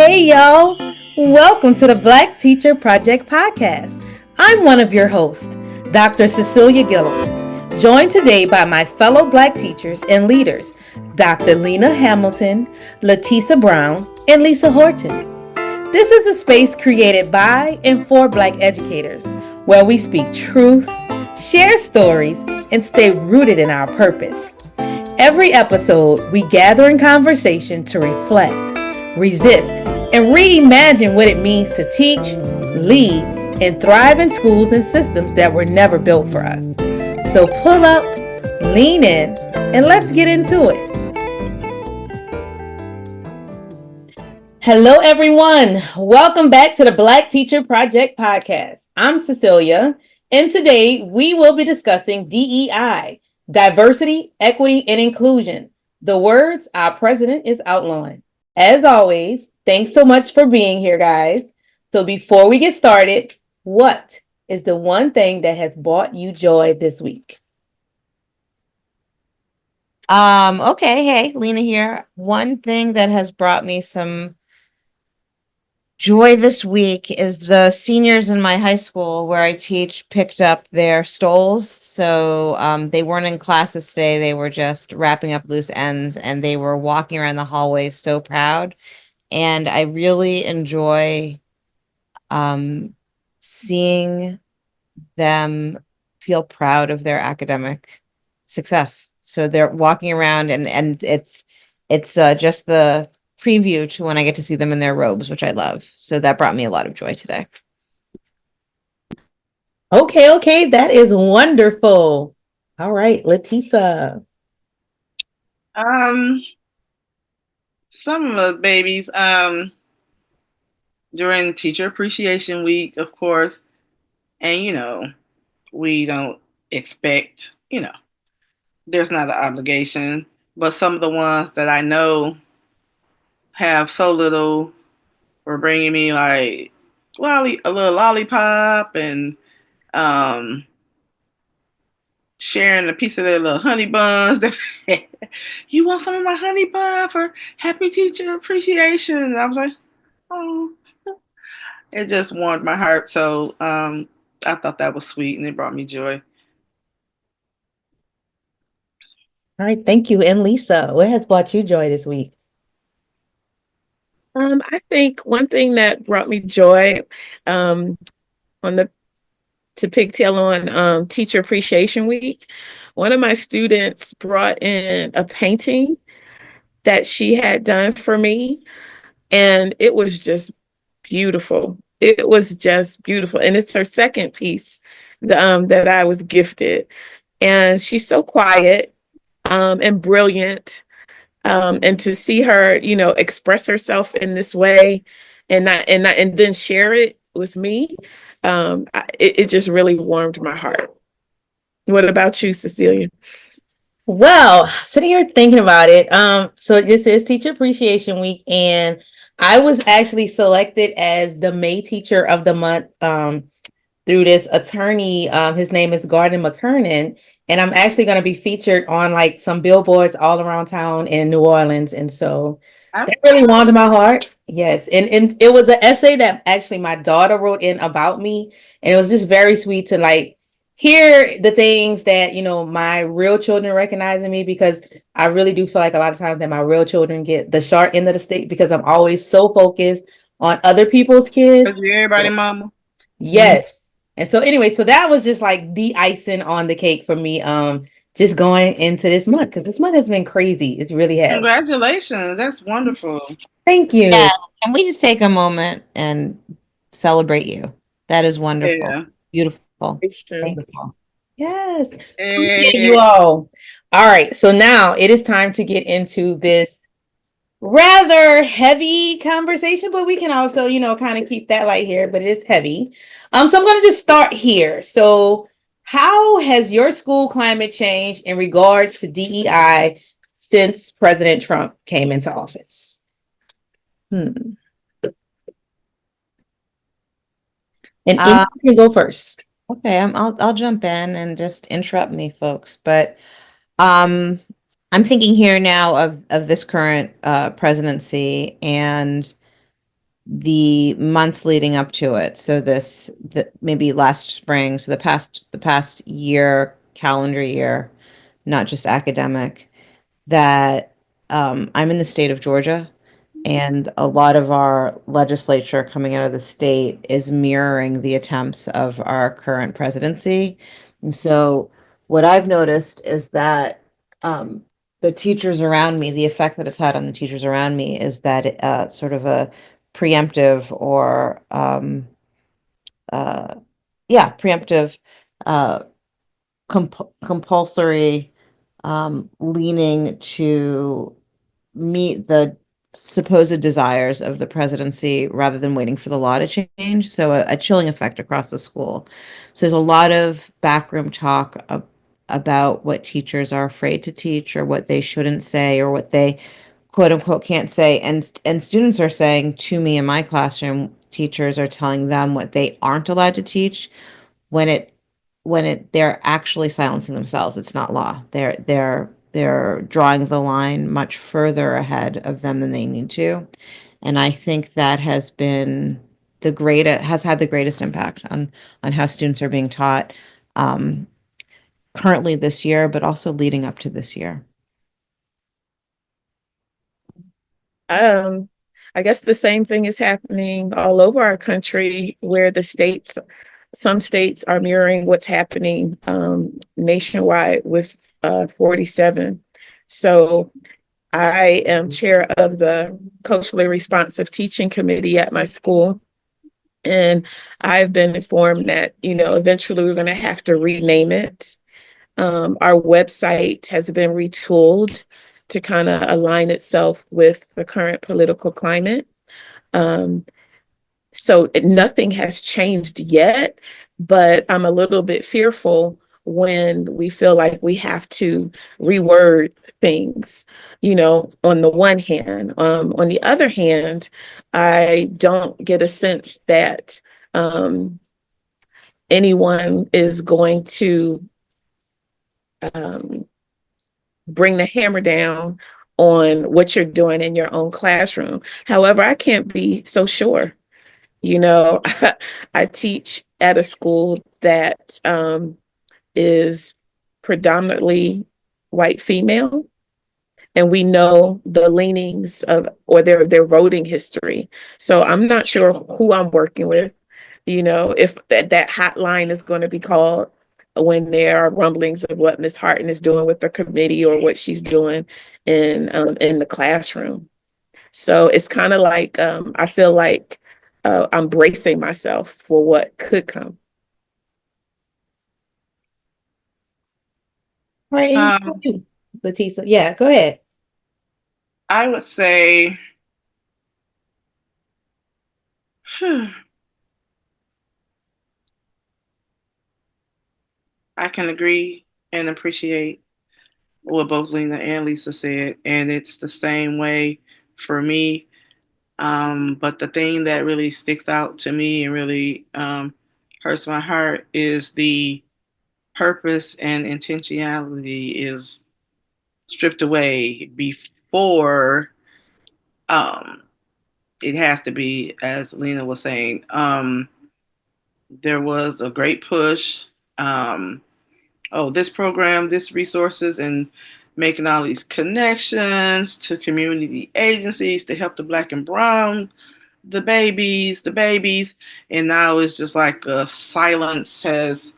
Hey, y'all. Welcome to the Black Teacher Project podcast. I'm one of your hosts, Dr. Cecelia Gillam, joined today by my fellow Black teachers and leaders, Dr. Lena Hamilton, LaTesa Brown, and Lisa Harton. This is a space created by and for Black educators where we speak truth, share stories, and stay rooted in our purpose. Every episode, we gather in conversation to reflect, resist, and reimagine what it means to teach, lead, and thrive in schools and systems that were never built for us. So pull up, lean in, and let's get into it. Hello, everyone. Welcome back to the Black Teacher Project podcast. I'm Cecelia, and today we will be discussing DEI, diversity, equity, and inclusion, the words our president is outlawing. As always, thanks so much for being here, guys. So before we get started, what is the one thing that has brought you joy this week? Okay, hey, Lena here. One thing that has brought me some joy this week is the seniors in my high school where I teach picked up their stoles. So they weren't in classes today. They were just wrapping up loose ends and they were walking around the hallways so proud. And I really enjoy seeing them feel proud of their academic success. So they're walking around and it's just the preview to when I get to see them in their robes, which I love. So that brought me a lot of joy today. Okay, that is wonderful. All right, LaTesa. Some of the babies, during Teacher Appreciation Week, of course, and we don't expect, there's not an obligation, but some of the ones that I know have so little were bringing me like a little lollipop and sharing a piece of their little honey buns. You want some of my honey bun for Happy Teacher Appreciation? I was like, oh, it just warmed my heart. So I thought that was sweet and it brought me joy. All right, thank you. And Lisa, what has brought you joy this week? I think one thing that brought me joy on to pigtail on Teacher Appreciation Week, one of my students brought in a painting that she had done for me, and it was just beautiful. It was just beautiful, and it's her second piece that I was gifted. And she's so quiet and brilliant. And to see her, express herself in this way and then share it with me, it just really warmed my heart. What about you, Cecelia? Well, sitting here thinking about it, so this is Teacher Appreciation Week, and I was actually selected as the May Teacher of the Month through this attorney. His name is Gordon McKernan, and I'm actually going to be featured on like some billboards all around town in New Orleans, and so that really warmed my heart. Yes, and it was an essay that actually my daughter wrote in about me, and it was just very sweet to like hear the things that my real children recognizing me, because I really do feel like a lot of times that my real children get the short end of the stick because I'm always so focused on other people's kids. Everybody, mama. Yes. And so anyway, so that was just like the icing on the cake for me, just going into this month, because this month has been crazy. It really has. Congratulations. That's wonderful. Thank you. Yes. Can we just take a moment and celebrate you? That is wonderful. Yeah. Beautiful. Wonderful. Yes. Appreciate you all. All right. So now it is time to get into this rather heavy conversation, but we can also, kind of keep that light here, but it is heavy. So I'm going to just start here. So how has your school climate changed in regards to DEI since President Trump came into office? And you can go first. Okay, I'll jump in and just interrupt me, folks. But I'm thinking here now of this current presidency, and the months leading up to it. So maybe last spring, so the past year, calendar year, not just academic, that I'm in the state of Georgia, and a lot of our legislature coming out of the state is mirroring the attempts of our current presidency. And so what I've noticed is that the teachers around me, the effect that it's had on the teachers around me is that sort of a preemptive or uh, yeah, preemptive uh, compulsory leaning to meet the supposed desires of the presidency rather than waiting for the law to change. So a chilling effect across the school. So there's a lot of backroom talk about what teachers are afraid to teach or what they shouldn't say or what they quote unquote can't say. And students are saying to me in my classroom, teachers are telling them what they aren't allowed to teach when they're actually silencing themselves. It's not law. They're drawing the line much further ahead of them than they need to. And I think that has had the greatest impact on how students are being taught um, currently this year, but also leading up to this year. Um, I guess the same thing is happening all over our country, where some states are mirroring what's happening nationwide with 47. So I am chair of the Culturally Responsive Teaching Committee at my school. And I've been informed that, eventually we're going to have to rename it. Our website has been retooled to kind of align itself with the current political climate. Um, so nothing has changed yet, but I'm a little bit fearful when we feel like we have to reword things, on the one hand. On the other hand, I don't get a sense that anyone is going to um, bring the hammer down on what you're doing in your own classroom. However, I can't be so sure. I teach at a school that is predominantly white female, and we know the leanings of or their voting history. So I'm not sure who I'm working with. If that hotline is going to be called when there are rumblings of what Ms. Harton is doing with the committee or what she's doing in the classroom. So it's kind of like I feel like I'm bracing myself for what could come. All right, and Um, you, LaTesa. Yeah, go ahead. I would say, I can agree and appreciate what both Lena and Lisa said, and it's the same way for me. But the thing that really sticks out to me and really hurts my heart is the purpose and intentionality is stripped away before um, it has to be, as Lena was saying. There was a great push. Um, this program, this resources, and making all these connections to community agencies to help the Black and Brown, the babies, and now it's just like a silence has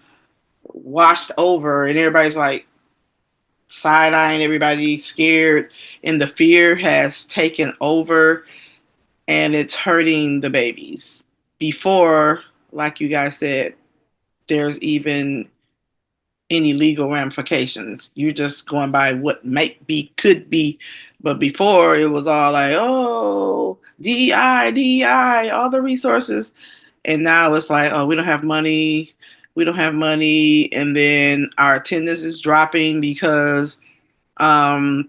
washed over, and everybody's like side eyeing everybody, scared, and the fear has taken over, and it's hurting the babies. Before, like you guys said, there's even any legal ramifications. You're just going by what might be, could be. But before it was all like, oh, DEI, DEI, all the resources. And now it's like, oh, we don't have money. We don't have money. And then our attendance is dropping because um,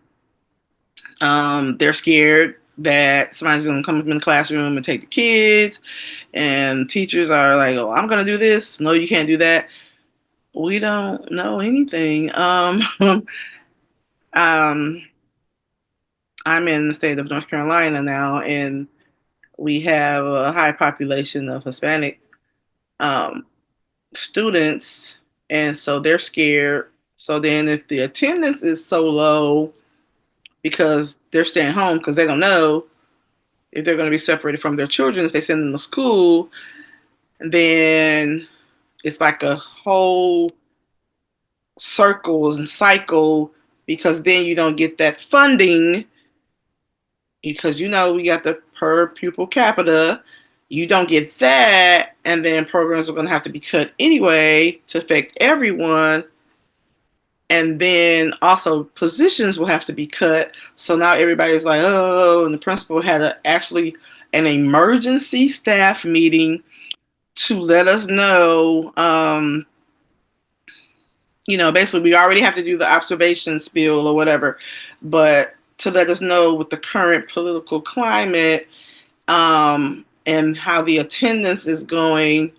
they're scared that somebody's going to come up in the classroom and take the kids. And teachers are like, oh, I'm going to do this. No, you can't do that. We don't know anything. Um, I'm in the state of North Carolina now, and We have a high population of Hispanic um, students, and so they're scared. So then, if the attendance is so low because they're staying home because they don't know if they're going to be separated from their children if they send them to school, then it's like a whole circles and cycle, because then you don't get that funding, because we got the per pupil capita. You don't get that, and then programs are going to have to be cut anyway to affect everyone. And then also positions will have to be cut. So now everybody's like, oh, and the principal had actually an emergency staff meeting to let us know, basically we already have to do the observation spiel or whatever, but to let us know with the current political climate, and how the attendance is going,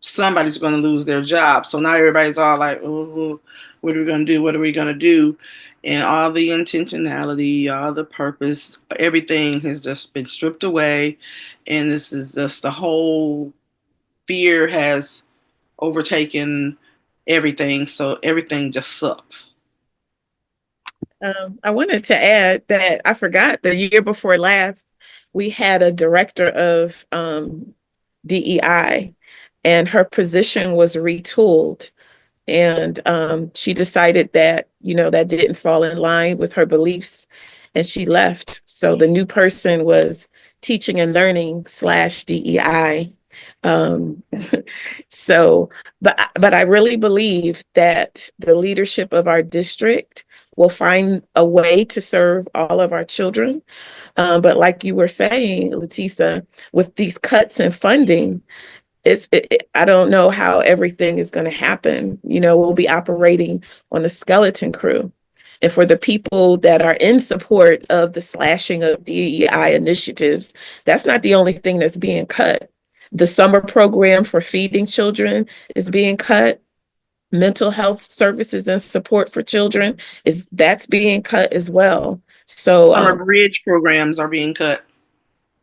somebody's going to lose their job. So now everybody's all like, oh, what are we going to do? What are we going to do? And all the intentionality, all the purpose, everything has just been stripped away. And this is just the whole fear has overtaken everything. So everything just sucks. I wanted to add that I forgot the year before last, we had a director of DEI, and her position was retooled. And she decided that, that didn't fall in line with her beliefs, and she left. So the new person was teaching and learning / DEI. Um, but I really believe that the leadership of our district will find a way to serve all of our children. But like you were saying, LaTesa, with these cuts in funding, I don't know how everything is going to happen. We'll be operating on a skeleton crew. And for the people that are in support of the slashing of DEI initiatives, that's not the only thing that's being cut. The summer program for feeding children is being cut. Mental health services and support for children that's being cut as well. So Summer bridge programs are being cut.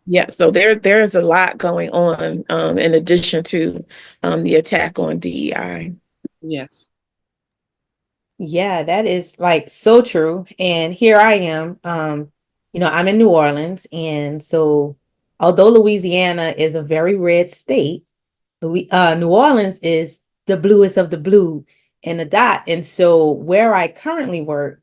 yeah, so there's a lot going on in addition to the attack on DEI. Yes. Yeah, that is like so true. And here I am. I'm in New Orleans, and so although Louisiana is a very red state, New Orleans is the bluest of the blue in the dot. And so where I currently work,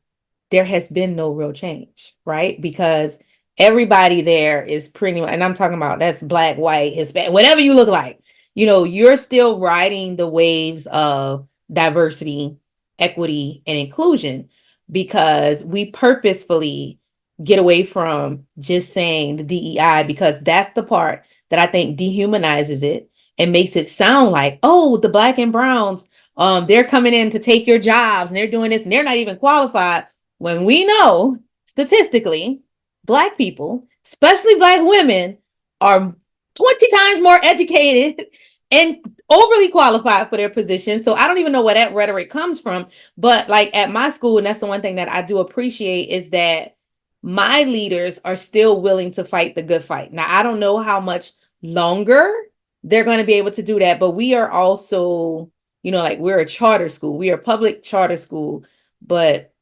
there has been no real change, right? Because everybody there is pretty much, and I'm talking about that's black, white, Hispanic, whatever you look like, you're still riding the waves of diversity, equity, and inclusion, because we purposefully get away from just saying the DEI, because that's the part that I think dehumanizes it and makes it sound like, oh, the black and browns, they're coming in to take your jobs and they're doing this and they're not even qualified. When we know statistically, black people, especially black women, are 20 times more educated and overly qualified for their position. So I don't even know where that rhetoric comes from. But like at my school, and that's the one thing that I do appreciate, is that my leaders are still willing to fight the good fight. Now, I don't know how much longer they're going to be able to do that, but we are also, like we're a charter school. We are a public charter school, but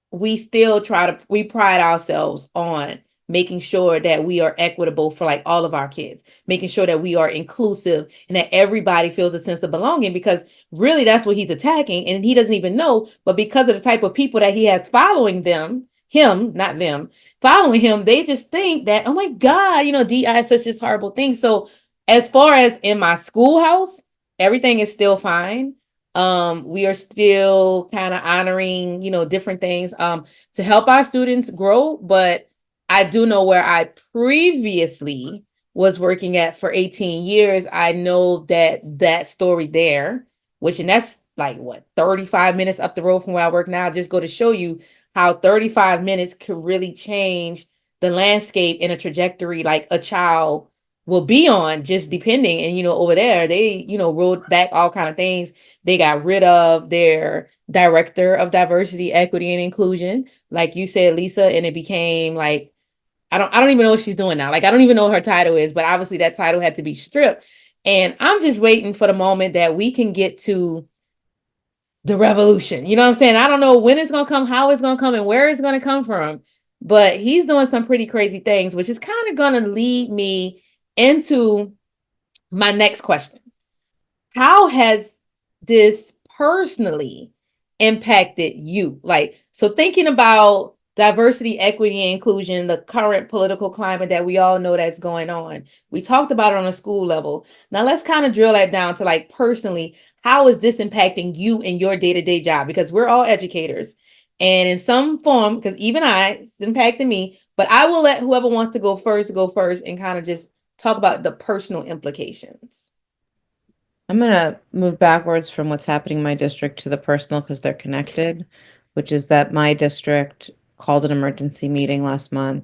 we still we pride ourselves on making sure that we are equitable for like all of our kids, making sure that we are inclusive and that everybody feels a sense of belonging, because really that's what he's attacking, and he doesn't even know. But because of the type of people that he has following him, not them, following him, they just think that, oh my God, DI is such this horrible thing. So as far as in my schoolhouse, everything is still fine. We are still kind of honoring, different things to help our students grow. But I do know where I previously was working at for 18 years. I know that story there, and that's like what, 35 minutes up the road from where I work now. Just go to show you how 35 minutes could really change the landscape in a trajectory like a child will be on, just depending. And, over there, they, rolled back all kind of things. They got rid of their director of diversity, equity, and inclusion, like you said, Lisa, and it became like I don't even know what she's doing now. Like, I don't even know what her title is, but obviously that title had to be stripped. And I'm just waiting for the moment that we can get to the revolution. You know what I'm saying? I don't know when it's going to come, how it's going to come, and where it's going to come from. But he's doing some pretty crazy things, which is kind of going to lead me into my next question. How has this personally impacted you? Like, so thinking about diversity, equity, and inclusion, the current political climate that we all know that's going on. We talked about it on a school level. Now let's kind of drill that down to, like, personally, how is this impacting you in your day-to-day job? Because we're all educators. And in some form, because even it's impacted me, but I will let whoever wants to go first and kind of just talk about the personal implications. I'm going to move backwards from what's happening in my district to the personal because they're connected, which is that my district called an emergency meeting last month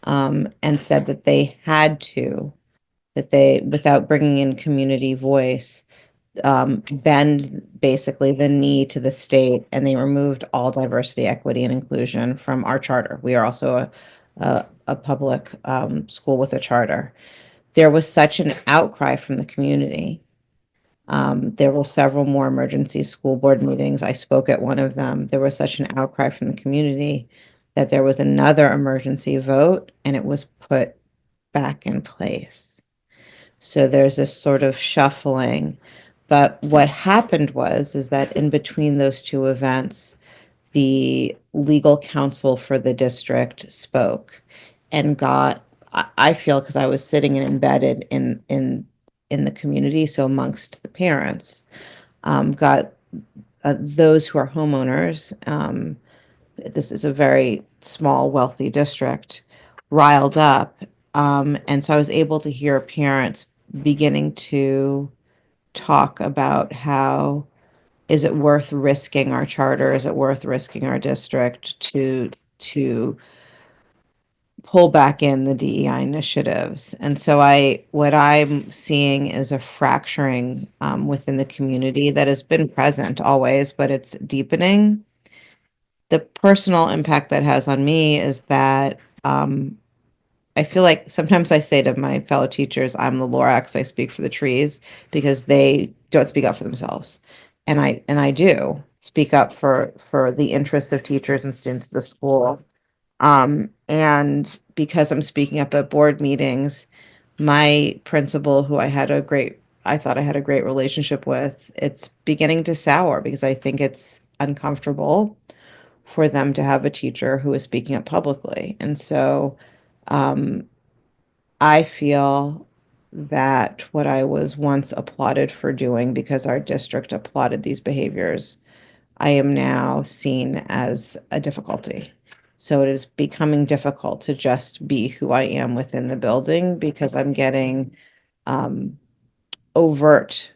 and said that they had to, without bringing in community voice, bend basically the knee to the state, and they removed all diversity, equity, and inclusion from our charter. We are also a public school with a charter. There was such an outcry from the community. There were several more emergency school board meetings. I spoke at one of them. There was such an outcry from the community that there was another emergency vote and it was put back in place. So there's this sort of shuffling. But what happened is that in between those two events, the legal counsel for the district spoke and I feel, because I was sitting and embedded in the community, so amongst the parents, got those who are homeowners. This is a very small, wealthy district, riled up. And so I was able to hear parents beginning to talk about how, is it worth risking our charter? Is it worth risking our district to pull back in the DEI initiatives? And so what I'm seeing is a fracturing within the community that has been present always, but it's deepening. The personal impact that has on me is that I feel like sometimes I say to my fellow teachers, I'm the Lorax, I speak for the trees, because they don't speak up for themselves. And I do speak up for the interests of teachers and students of the school. And because I'm speaking up at board meetings, my principal, who I thought I had a great relationship with, it's beginning to sour because I think it's uncomfortable for them to have a teacher who is speaking up publicly. And so I feel that what I was once applauded for doing because our district applauded these behaviors, I am now seen as a difficulty. So it is becoming difficult to just be who I am within the building because I'm getting overt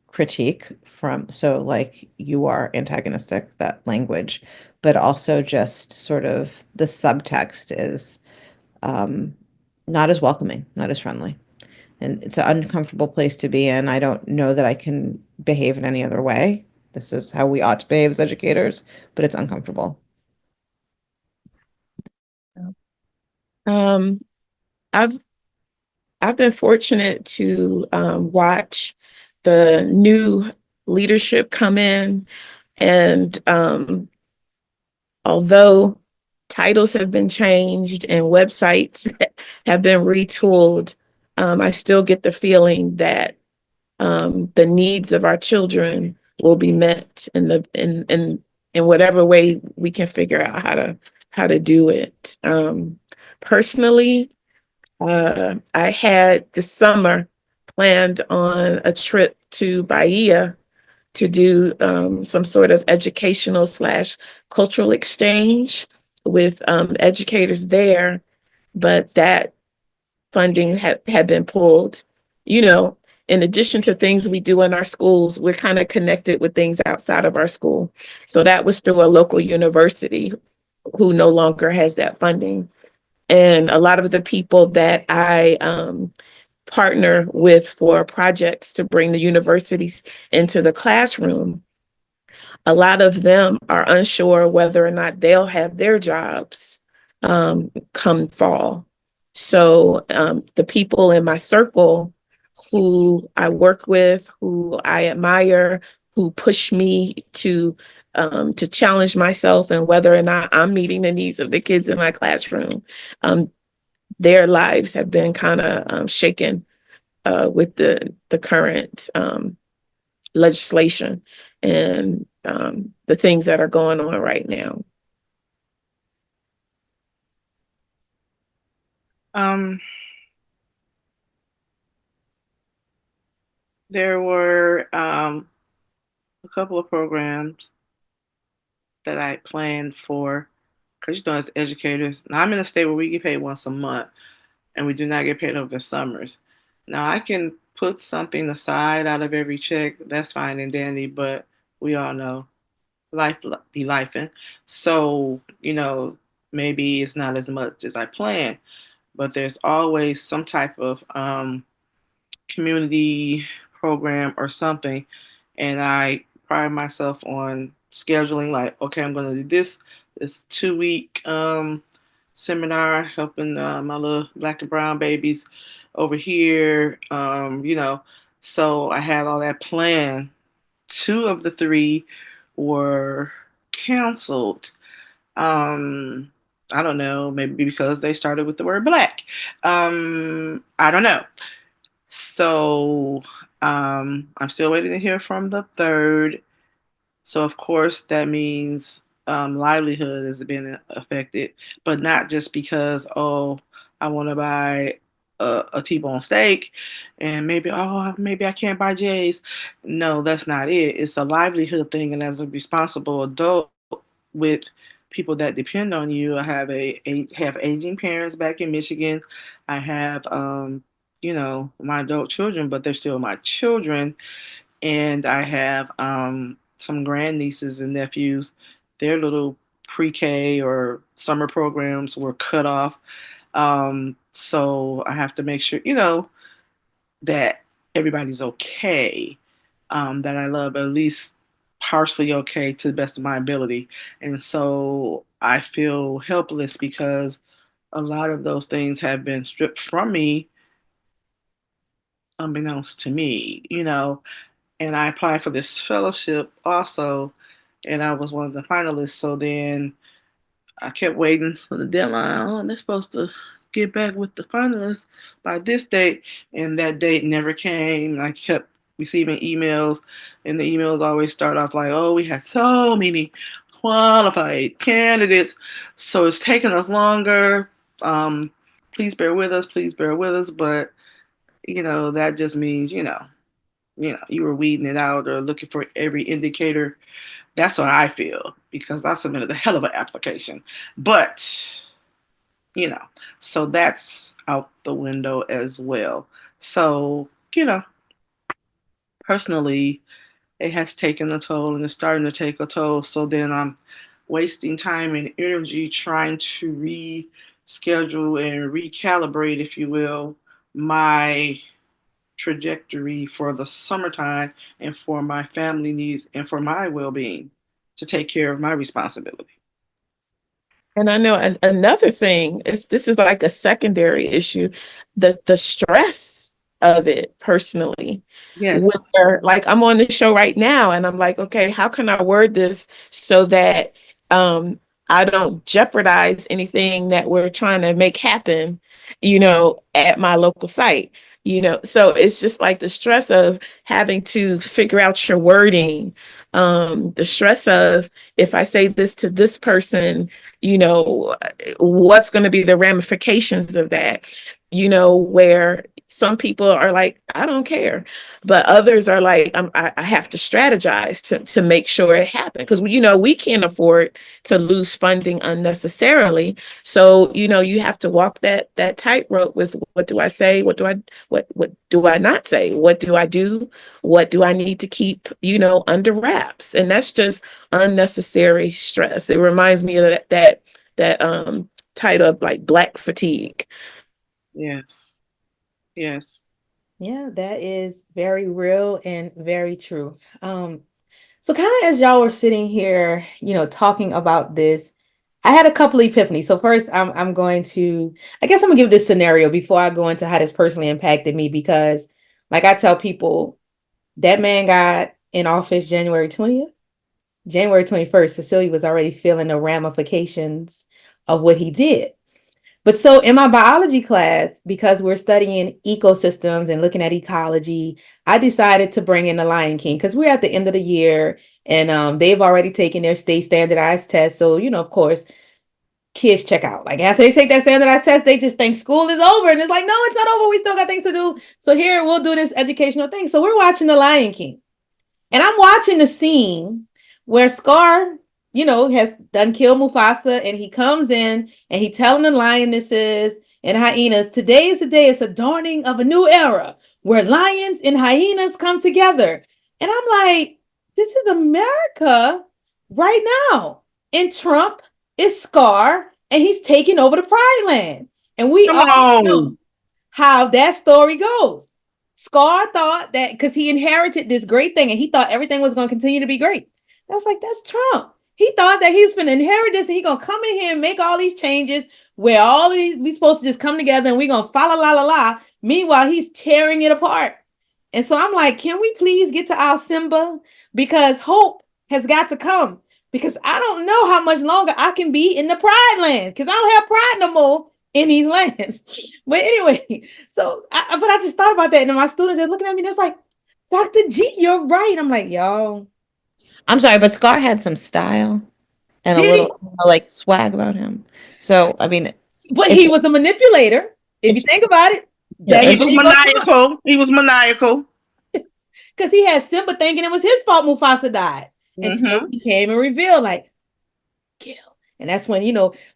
critique from, so like, you are antagonistic, that language, but also just sort of the subtext is not as welcoming, not as friendly. And it's an uncomfortable place to be in. I don't know that I can behave in any other way. This is how we ought to behave as educators, but it's uncomfortable. I've been fortunate to watch the new leadership come in, and although titles have been changed and websites have been retooled, I still get the feeling that the needs of our children will be met in whatever way we can figure out how to do it. Personally, I had this summer planned on a trip to Bahia to do some sort of educational / cultural exchange with educators there, but that funding had been pulled. You know, in addition to things we do in our schools, we're kind of connected with things outside of our school. So that was through a local university who no longer has that funding. And a lot of the people that I partner with for projects to bring the universities into the classroom, a lot of them are unsure whether or not they'll have their jobs come fall. So the people in my circle who I work with, who I admire, who push me to challenge myself and whether or not I'm meeting the needs of the kids in my classroom, their lives have been kind of shaken with the current legislation and the things that are going on right now. There were a couple of programs that I planned for, because as educators, now I'm in a state where we get paid once a month, and we do not get paid over the summers. Now I can put something aside out of every check. That's fine and dandy, but we all know life be lifing. So maybe it's not as much as I planned, but there's always some type of community program or something, and I pride myself on scheduling. Like, okay, I'm going to do this 2 week seminar helping my little black and brown babies over here. So I had all that planned. Two of the three were canceled. I don't know, maybe because they started with the word black. I don't know. So I'm still waiting to hear from the third. So of course that means livelihood has been affected, but not just because I want to buy a T-bone steak, and maybe I can't buy J's. No, that's not it. It's a livelihood thing, and as a responsible adult with people that depend on you, I have aging parents back in Michigan. I have my adult children, but they're still my children, and I have some grandnieces and nephews. Their little pre-K or summer programs were cut off. So I have to make sure, that everybody's okay, that I love at least partially okay to the best of my ability. And so I feel helpless because a lot of those things have been stripped from me, unbeknownst to me, and I applied for this fellowship also, and I was one of the finalists. So then I kept waiting for the deadline. Oh, they're supposed to get back with the finalists by this date, and that date never came. I kept receiving emails, and the emails always start off like, "Oh, we had so many qualified candidates, so it's taking us longer. Please bear with us. Please bear with us." But that just means you were weeding it out or looking for every indicator. That's what I feel, because I submitted a hell of an application. But, so that's out the window as well. So, personally, it has taken a toll, and it's starting to take a toll. So then I'm wasting time and energy trying to reschedule and recalibrate, if you will, my trajectory for the summertime and for my family needs and for my well-being, to take care of my responsibility. And I know another thing is this is like a secondary issue, the stress of it personally. Yes. Where like I'm on the show right now and I'm like, okay, how can I word this so that um I don't jeopardize anything that we're trying to make happen, at my local site. So it's just like the stress of having to figure out your wording, the stress of if I say this to this person, what's going to be the ramifications of that, where some people are like, I don't care. But others are like, I have to strategize to make sure it happens. Because, we can't afford to lose funding unnecessarily. So, you have to walk that tightrope with what do I say? What do I not say? What do I do? What do I need to keep, under wraps? And that's just unnecessary stress. It reminds me of that title of like Black fatigue. Yes. Yes. Yeah, that is very real and very true. So kind of as y'all were sitting here, talking about this, I had a couple epiphanies. So first, I'm going to, I guess I'm gonna give this scenario before I go into how this personally impacted me, because like I tell people, that man got in office January 20th. January 21st, Cecelia was already feeling the ramifications of what he did. But so in my biology class, because we're studying ecosystems and looking at ecology, I decided to bring in the Lion King because we're at the end of the year, and they've already taken their state standardized test. So, of course, kids check out. Like after they take that standardized test, they just think school is over. And it's like, no, it's not over. We still got things to do. So here we'll do this educational thing. So we're watching the Lion King. And I'm watching the scene where Scar, has done killed Mufasa, and he comes in and he telling the lionesses and hyenas, today is the day, it's a dawning of a new era where lions and hyenas come together. And I'm like, this is America right now. And Trump is Scar, and he's taking over the Pride Land. And we all know how that story goes. Scar thought that because he inherited this great thing and he thought everything was going to continue to be great. I was like, that's Trump. He thought that he's going to inherit this and he's going to come in here and make all these changes where all these, we supposed to just come together and we're going to follow la la la. Meanwhile, he's tearing it apart. And so I'm like, can we please get to our Simba? Because hope has got to come. Because I don't know how much longer I can be in the Pride Land because I don't have pride no more in these lands. But anyway, so I just thought about that, and my students are looking at me, they're like, Dr. G, you're right. I'm like, y'all. I'm sorry, but Scar had some style and a little like swag about him. So I mean, but he was a manipulator. If you think about it, he was maniacal. He was maniacal because he had Simba thinking it was his fault Mufasa died, until he came and revealed, like, kill. And that's when,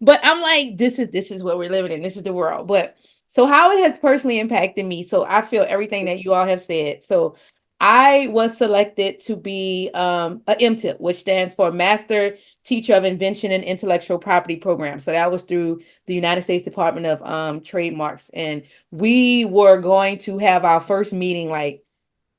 but I'm like, this is what we're living in. This is the world. But so how it has personally impacted me. So I feel everything that you all have said. So I was selected to be a MTIP, which stands for Master Teacher of Invention and Intellectual Property Program. So that was through the United States Department of Trademarks. And we were going to have our first meeting, like,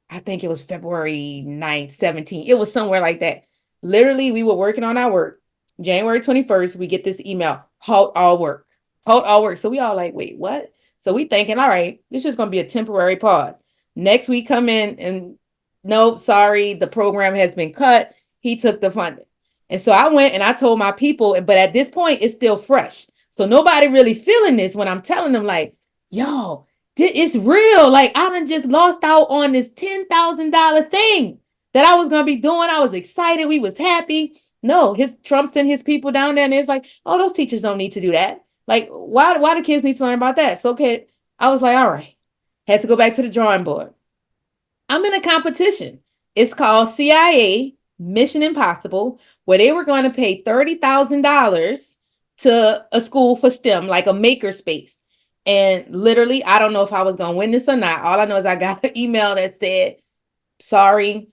I think it was February 9th, 17th. It was somewhere like that. Literally, we were working on our work. January 21st, we get this email, halt all work. Halt all work. So we all like, wait, what? So we thinking, all right, this is going to be a temporary pause. Next week come in and nope, sorry, the program has been cut. He took the funding. And so I went and I told my people, but at this point, it's still fresh. So nobody really feeling this when I'm telling them like, yo, it's real. Like I done just lost out on this $10,000 thing that I was going to be doing. I was excited. We was happy. No, Trump sent his people down there and it's like, oh, those teachers don't need to do that. Like, why do kids need to learn about that? So okay, I was like, all right. Had to go back to the drawing board. I'm in a competition. It's called CIA Mission Impossible, where they were going to pay $30,000 to a school for STEM, like a makerspace. And literally, I don't know if I was going to win this or not. All I know is I got an email that said, sorry,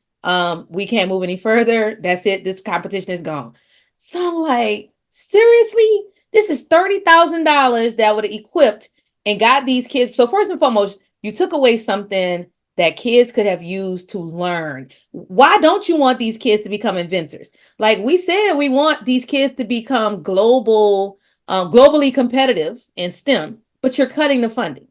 we can't move any further. That's it. This competition is gone. So I'm like, seriously? This is $30,000 that would have equipped and got these kids. So first and foremost, you took away something that kids could have used to learn. Why don't you want these kids to become inventors? Like we said, we want these kids to become globally competitive in STEM, but you're cutting the funding.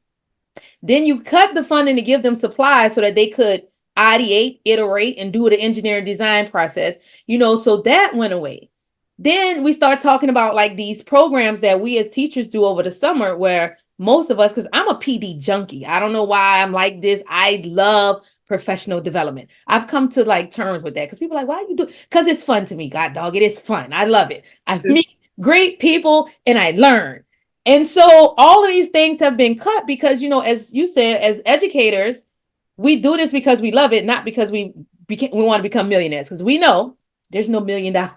Then you cut the funding to give them supplies so that they could ideate, iterate, and do the engineering design process, so that went away. Then we start talking about like these programs that we as teachers do over the summer where most of us, because I'm a PD junkie. I don't know why I'm like this. I love professional development. I've come to like terms with that because people are like, why you do? Because it's fun to me. God dog, it is fun. I love it. I meet great people and I learn. And so all of these things have been cut because, as you said, as educators, we do this because we love it, not because we want to become millionaires. Because we know there's no $1 million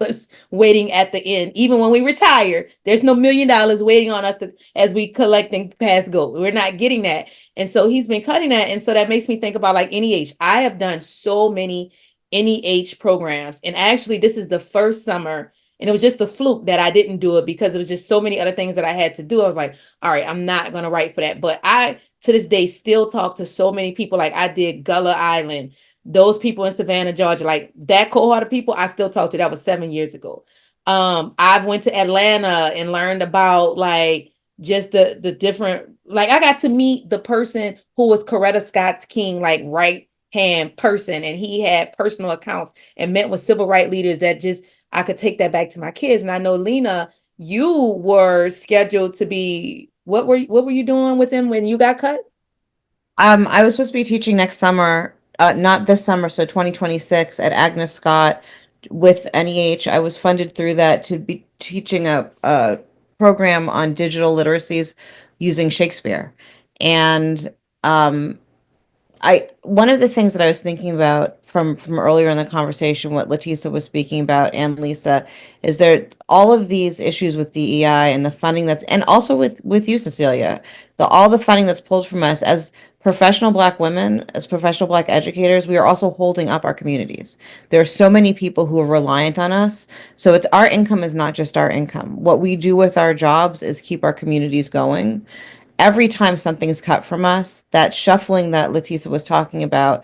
waiting at the end. Even when we retire, there's no $1 million waiting on us as we collecting past gold. We're not getting that. And so he's been cutting that. And so that makes me think about like NEH. I have done so many NEH programs. And actually, this is the first summer. And it was just a fluke that I didn't do it because it was just so many other things that I had to do. I was like, all right, I'm not going to write for that. But I, to this day, still talk to so many people. Like I did Gullah Island, those people in Savannah, Georgia, like that cohort of people I still talk to. That was 7 years ago. I've went to Atlanta and learned about like just the different, like I got to meet the person who was Coretta Scott's King, like right hand person, and he had personal accounts and met with civil rights leaders that just I could take that back to my kids. And I know, Lena, you were scheduled to be, what were you doing with them when you got cut? I was supposed to be teaching next summer, not this summer, so 2026 at Agnes Scott with NEH. I was funded through that to be teaching a program on digital literacies using Shakespeare. And one of the things that I was thinking about from earlier in the conversation, what LaTesa was speaking about and Lisa, is there all of these issues with DEI and the funding that's, and also with you, Cecelia, all the funding that's pulled from us as professional Black women, as professional Black educators, we are also holding up our communities. There are so many people who are reliant on us. So it's our income is not just our income. What we do with our jobs is keep our communities going. Every time something's cut from us, that shuffling that LaTesa was talking about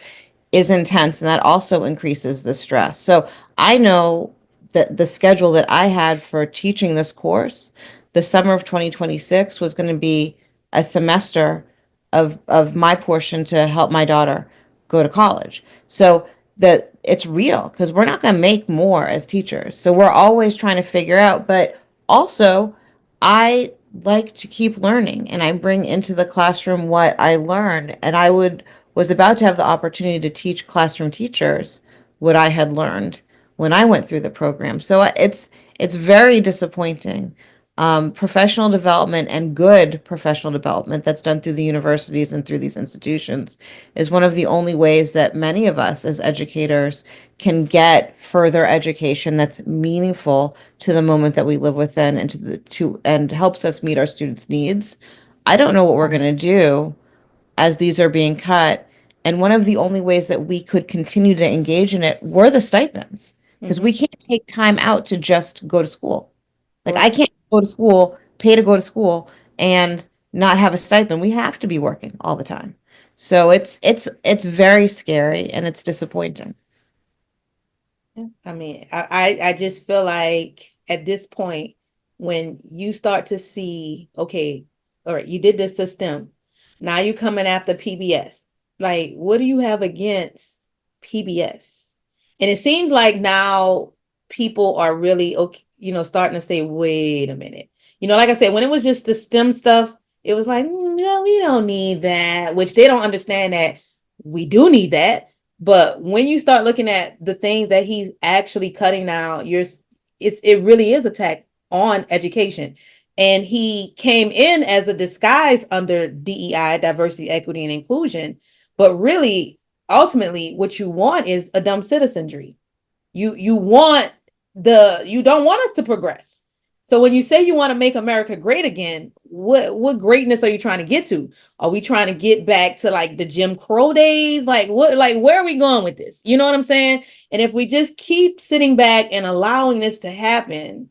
is intense, and that also increases the stress. So I know that the schedule that I had for teaching this course, the summer of 2026 was going to be a semester of my portion to help my daughter go to college. So that it's real because we're not going to make more as teachers. So we're always trying to figure out, but also I like to keep learning and I bring into the classroom what I learned. And was about to have the opportunity to teach classroom teachers what I had learned when I went through the program. So it's very disappointing. Professional development and good professional development that's done through the universities and through these institutions is one of the only ways that many of us as educators can get further education that's meaningful to the moment that we live within and and helps us meet our students' needs. I don't know what we're going to do as these are being cut. And one of the only ways that we could continue to engage in it were the stipends, because we can't take time out to just go to school. Like I can't go to school, pay to go to school, and not have a stipend. We have to be working all the time. So it's very scary and it's disappointing. I mean, I just feel like at this point, when you start to see, okay, all right, you did this to STEM. Now you coming after PBS. Like, what do you have against PBS? And it seems like now people are really, okay, starting to say, wait a minute. Like I said, when it was just the STEM stuff, it was like, no, we don't need that, which they don't understand that we do need that. But when you start looking at the things that he's actually cutting now, it really is attack on education. And he came in as a disguise under DEI, diversity, equity, and inclusion. But really, ultimately, what you want is a dumb citizenry. You don't want us to progress. So when you say you want to make America great again, what greatness are you trying to get to? Are we trying to get back to like the Jim Crow days? Like where are we going with this? You know what I'm saying? And if we just keep sitting back and allowing this to happen,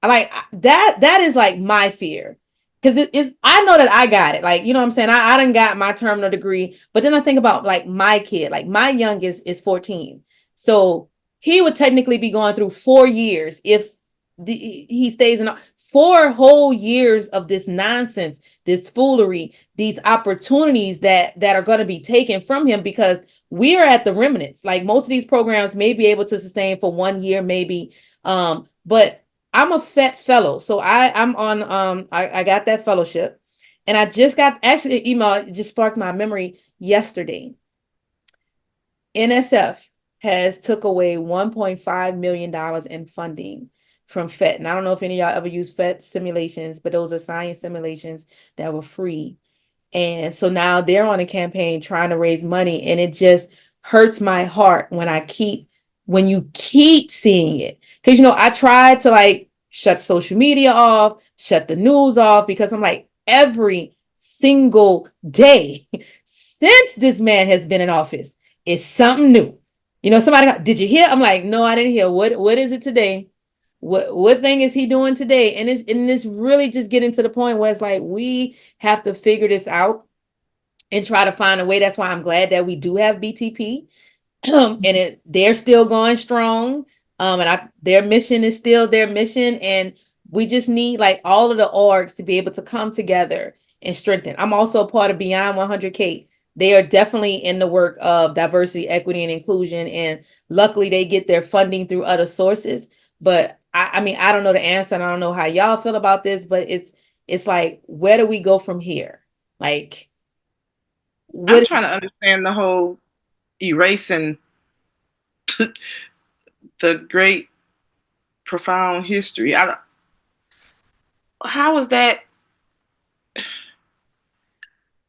like that is like my fear. Because I know that I got it. Like, you know what I'm saying? I done got my terminal degree, but then I think about like my kid, like my youngest is 14. So he would technically be going through 4 years if he stays in 4 whole years of this nonsense, this foolery, these opportunities that are going to be taken from him because we are at the remnants. Like most of these programs may be able to sustain for 1 year, maybe. But I'm a FET fellow, so I'm on. I got that fellowship, and I just got actually an email. It just sparked my memory yesterday. NSF has took away $1.5 million in funding from FET. And I don't know if any of y'all ever used FET simulations, but those are science simulations that were free. And so now they're on a campaign trying to raise money. And it just hurts my heart when you keep seeing it. Because, I tried to like shut social media off, shut the news off, because I'm like, every single day since this man has been in office, it's something new. Somebody, did you hear? I'm like, no, I didn't hear. What is it today? What thing is he doing today? And it's really just getting to the point where it's like, we have to figure this out and try to find a way. That's why I'm glad that we do have BTP. And they're still going strong. Their mission is still their mission, and we just need like all of the orgs to be able to come together and strengthen. I'm also a part of Beyond 100K. They are definitely in the work of diversity, equity, and inclusion, and luckily they get their funding through other sources. But I mean, I don't know the answer, and I don't know how y'all feel about this, but it's like, where do we go from here? Like, I'm trying to understand the whole erasing the great, profound history. How is that?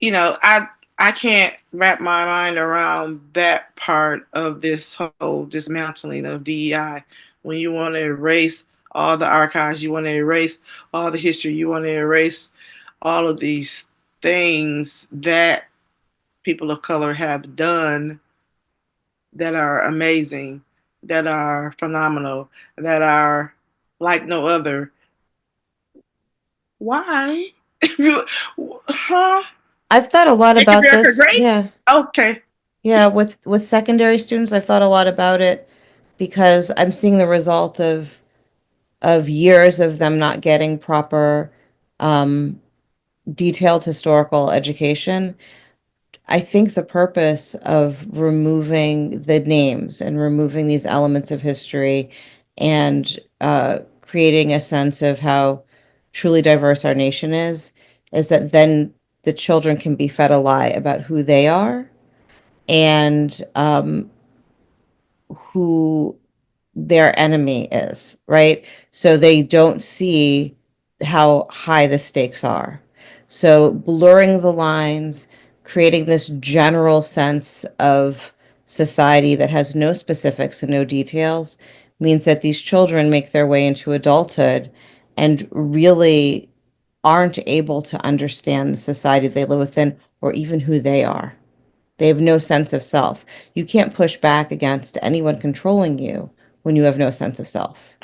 I can't wrap my mind around that part of this whole dismantling of DEI. When you want to erase all the archives, you want to erase all the history, you want to erase all of these things that people of color have done that are amazing, that are phenomenal, that are like no other. Why? Huh? I've thought a lot Make about America this. great? Yeah. Okay. Yeah, with secondary students, I've thought a lot about it because I'm seeing the result of years of them not getting proper detailed historical education. I think the purpose of removing the names and removing these elements of history and creating a sense of how truly diverse our nation is that then the children can be fed a lie about who they are and who their enemy is, right? So they don't see how high the stakes are. So blurring the lines, creating this general sense of society that has no specifics and no details means that these children make their way into adulthood and really aren't able to understand the society they live within or even who they are. They have no sense of self. You can't push back against anyone controlling you when you have no sense of self.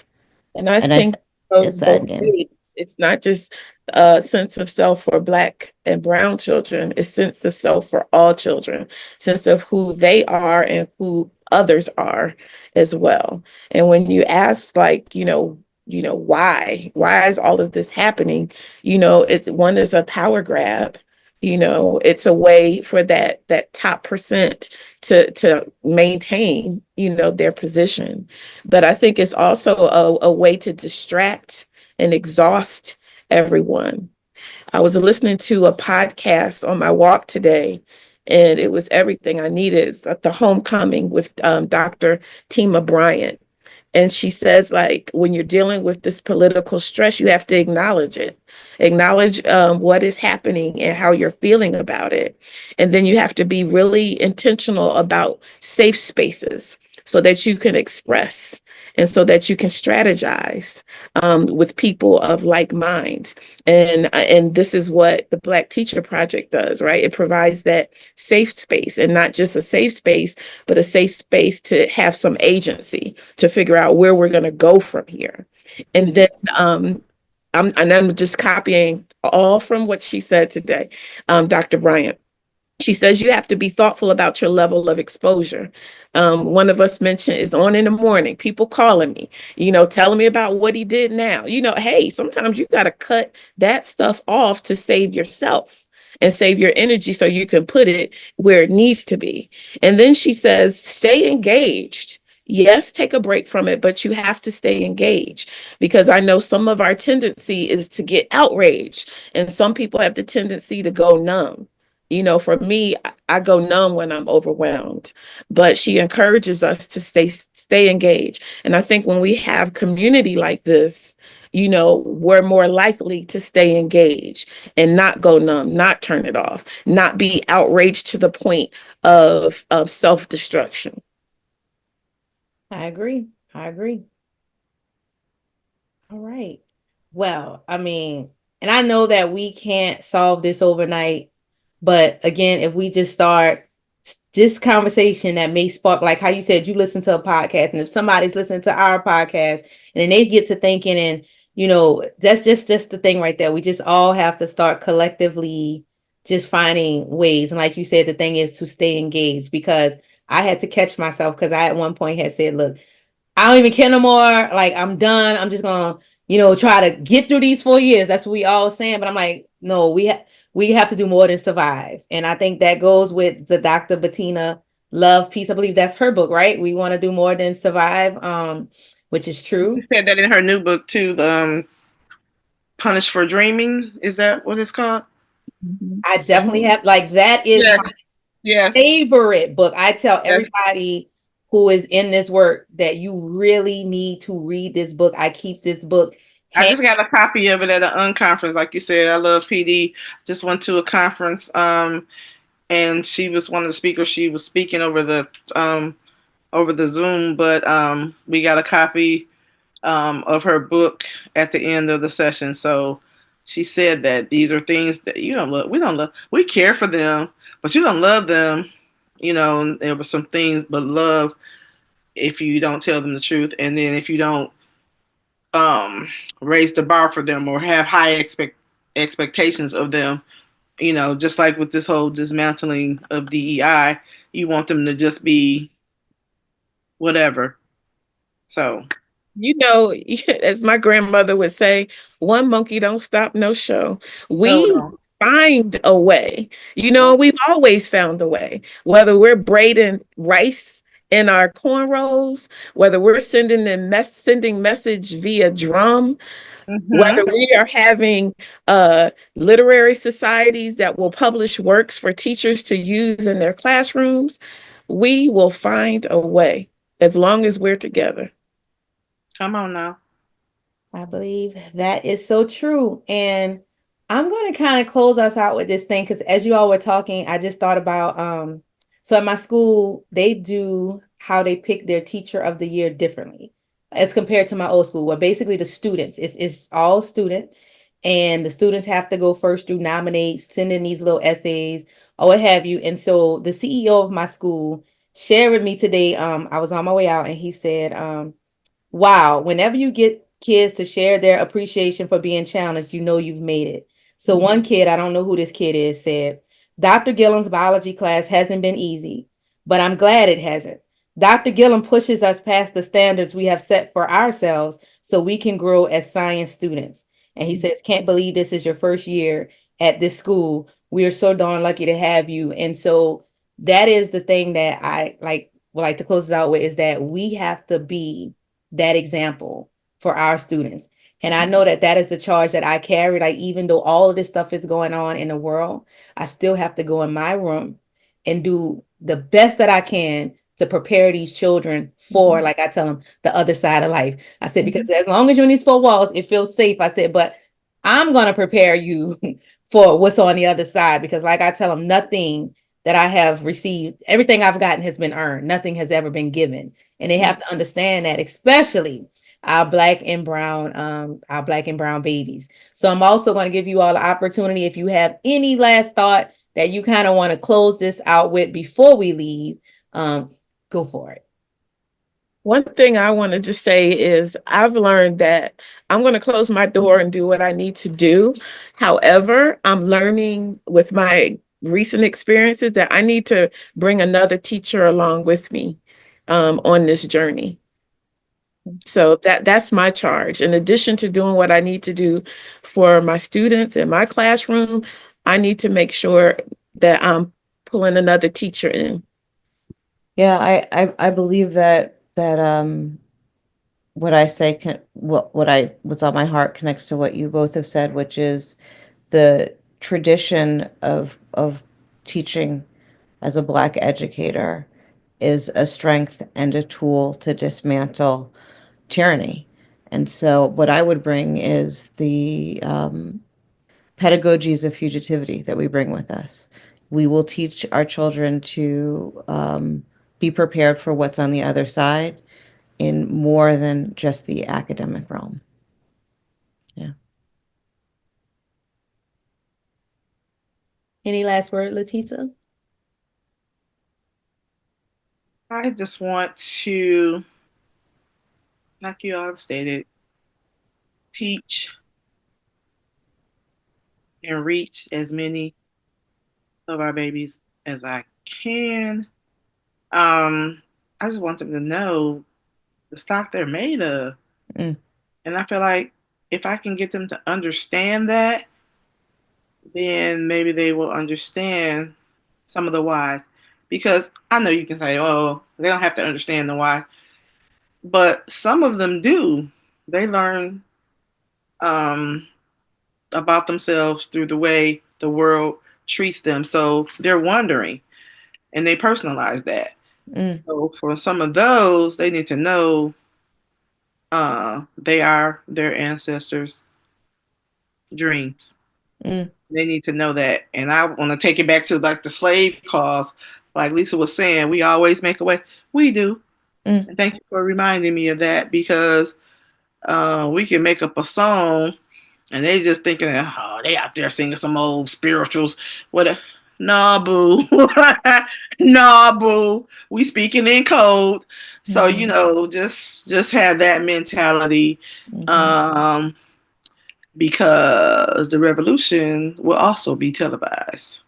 And I And think it goes it's the both end game. ways. It's not just a sense of self for Black and brown children, it's sense of self for all children, sense of who they are and who others are as well. And when you ask, like, why is all of this happening? It's one is a power grab. It's a way for that top percent to maintain, their position. But I think it's also a way to distract and exhaust everyone. I was listening to a podcast on my walk today, and it was everything I needed. It's at the homecoming with Dr. Tima Bryant. And she says, like, when you're dealing with this political stress, you have to acknowledge it, acknowledge what is happening and how you're feeling about it. And then you have to be really intentional about safe spaces so that you can express and so that you can strategize with people of like mind. And this is what the Black Teacher Project does, right? It provides that safe space, and not just a safe space, but a safe space to have some agency to figure out where we're going to go from here. And then I'm just copying all from what she said today, Dr. Bryant. She says you have to be thoughtful about your level of exposure. One of us mentioned is on in the morning, people calling me, telling me about what he did now. Hey, sometimes you got to cut that stuff off to save yourself and save your energy so you can put it where it needs to be. And then she says, stay engaged. Yes, take a break from it, but you have to stay engaged, because I know some of our tendency is to get outraged, and some people have the tendency to go numb. For me, I go numb when I'm overwhelmed, but she encourages us to stay engaged. And I think when we have community like this, we're more likely to stay engaged and not go numb, not turn it off, not be outraged to the point of self-destruction. I agree. All right. Well, I mean, and I know that we can't solve this overnight, but again, if we just start this conversation that may spark, like how you said, you listen to a podcast, and if somebody's listening to our podcast and then they get to thinking, and that's just the thing right there. We just all have to start collectively just finding ways. And like you said, the thing is to stay engaged, because I had to catch myself, because I at one point had said, look, I don't even care no more. Like, I'm done. I'm just gonna, try to get through these 4 years. That's what we all saying. But I'm like, no, we have to do more than survive. And I think that goes with the Dr. Bettina Love piece. I believe that's her book, right? We want to do more than survive, which is She true. said that in her new book too. The Punished for Dreaming. Is that what it's called? Mhm. I definitely have, like, that is my Yes. Yes. favorite book. I tell Yes. everybody who is in this work that you really need to read this book. I keep this book. I just got a copy of it at an unconference. Like you said, I love PD. Just went to a conference, and she was one of the speakers. She was speaking over the Zoom, but we got a copy of her book at the end of the session. So she said that these are things that you don't love. We don't love. We care for them, but you don't love them. There were some things, but love if you don't tell them the truth, and then if you don't um, raise the bar for them or have high expectations of them. Just like with this whole dismantling of DEI, you want them to just be whatever. So, As my grandmother would say, one monkey don't stop no show. oh We no. find a way. We've always found a way, whether we're braiding rice in our cornrows, whether we're sending message via drum, Mm-hmm. whether we are having literary societies that will publish works for teachers to use in their classrooms, we will find a way as long as we're together. Come on now. I believe that is so true. And I'm going to kind of close us out with this thing because as you all were talking, I just thought about so at my school, they do how they pick their teacher of the year differently as compared to my old school, where basically the students, it's all student, and the students have to go first through nominate, send in these little essays or what have you. And so the CEO of my school shared with me today, I was on my way out and he said, wow, whenever you get kids to share their appreciation for being challenged, you know you've made it. So one kid, I don't know who this kid is, said, Dr. Gillam's biology class hasn't been easy, but I'm glad it hasn't. Dr. Gillam pushes us past the standards we have set for ourselves so we can grow as science students. And he says, can't believe this is your first year at this school. We are so darn lucky to have you. And so that is the thing that I would like to close it out with, is that we have to be that example for our students. And I know that that is the charge that I carry. Like, even though all of this stuff is going on in the world, I still have to go in my room and do the best that I can to prepare these children for, like I tell them, the other side of life. I said, because as long as you're in these four walls, it feels safe. I said, but I'm going to prepare you for what's on the other side. Because like I tell them, nothing that I have received, everything I've gotten has been earned. Nothing has ever been given. And they have to understand that, especially our black and brown babies. So I'm also going to give you all the opportunity, if you have any last thought that you kind of want to close this out with before we leave, go for it. One thing I wanted to say is I've learned that I'm going to close my door and do what I need to do. However, I'm learning with my recent experiences that I need to bring another teacher along with me on this journey. So that's my charge. In addition to doing what I need to do for my students in my classroom, I need to make sure that I'm pulling another teacher in. Yeah, I believe that what I say what's on my heart connects to what you both have said, which is the tradition of teaching as a Black educator is a strength and a tool to dismantle tyranny. And so what I would bring is the pedagogies of fugitivity that we bring with us. We will teach our children to be prepared for what's on the other side in more than just the academic realm. Yeah. Any last word, LaTesa? I just want to, like you all stated, teach and reach as many of our babies as I can. I just want them to know the stock they're made of. Mm. And I feel like if I can get them to understand that, then maybe they will understand some of the whys. Because I know you can say, oh, they don't have to understand the why, but some of them do. They learn about themselves through the way the world treats them. So they're wondering and they personalize that. Mm. So for some of those, they need to know they are their ancestors' dreams. Mm. They need to know that. And I want to take it back to like the slave cause. Like Lisa was saying, we always make a way. We do. Mm. And thank you for reminding me of that, because we can make up a song and they just thinking, oh, they out there singing some old spirituals. What? Nah, boo. Nah, boo. We speaking in code. So, Mhm. just have that mentality. Mhm. Because the revolution will also be televised.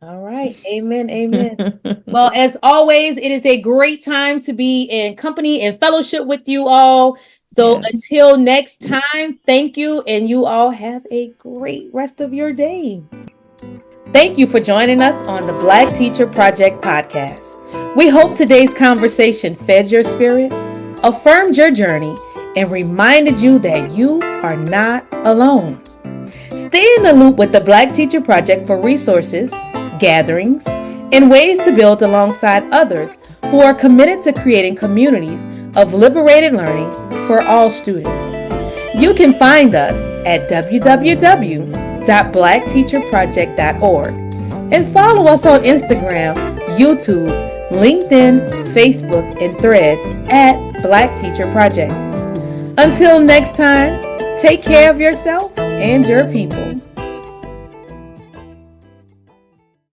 All right. Amen. Amen. Well, as always, it is a great time to be in company and fellowship with you all. So Yes. until next time, thank you, and you all have a great rest of your day. Thank you for joining us on the Black Teacher Project podcast. We hope today's conversation fed your spirit, affirmed your journey, and reminded you that you are not alone. Stay in the loop with the Black Teacher Project for resources, gatherings, and ways to build alongside others who are committed to creating communities of liberated learning for all students. You can find us at www.blackteacherproject.org and follow us on Instagram, YouTube, LinkedIn, Facebook, and Threads at Black Teacher Project. Until next time, take care of yourself and your people.